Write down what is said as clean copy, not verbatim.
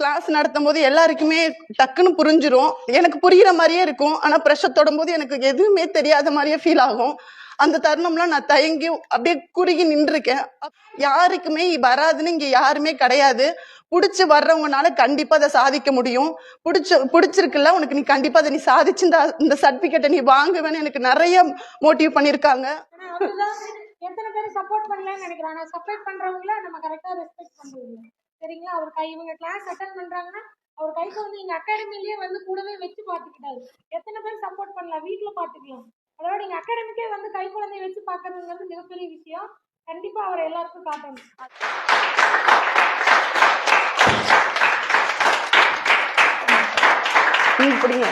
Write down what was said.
Class நடத்தும் போது எல்லாருக்குமே டக்குன்னு புரிஞ்சிரும். எனக்கு புரிகிற மாதிரியே இருக்கும். ஆனா ப்ரெஷர் தொடும்போது எனக்கு எதுவுமே தெரியாத மாதிரியே ஃபீல் ஆகும். அந்த தருணம்லாம் நான் தயங்கி அப்படியே குறுகி நின்றுருக்கேன். யாருக்குமே வராதுன்னு இங்க யாருமே கிடையாது. பிடிச்சி வர்றவங்கனால கண்டிப்பா அதை சாதிக்க முடியும். பிடிச்சிருக்குல்ல உனக்கு, நீ கண்டிப்பா அதை நீ சாதிச்சு இந்த சர்டிபிகேட்டை நீ வாங்குவேன்னு எனக்கு நிறைய மோட்டிவ் பண்ணியிருக்காங்க. எத்தனை பேர் சப்போர்ட் பண்ணலன்னு நினைக்கிறாங்க. சப்போர்ட் பண்றவங்கள நம்ம கரெக்டா ரெஸ்பெக்ட் பண்ணுவீங்க. சரிங்களா? அவர் இவங்க கிளாஸ் அட்டன் பண்றாங்கன்னா அவர் கைக்கு வந்து எங்க அகாடமிலேயே வந்து கூடவே வச்சு பார்த்துக்கிட்டாரு. எத்தனை பேர் சப்போர்ட் பண்ணலாம், வீட்டுல பாத்துக்கலாம். அதோட எங்க அகாடமிக்கே வந்து கை குழந்தைய வச்சு பாக்குறதுங்கிறது மிகப்பெரிய விஷயம். கண்டிப்பா அவர் எல்லாருக்கும் காட்டணும். இப்படிங்க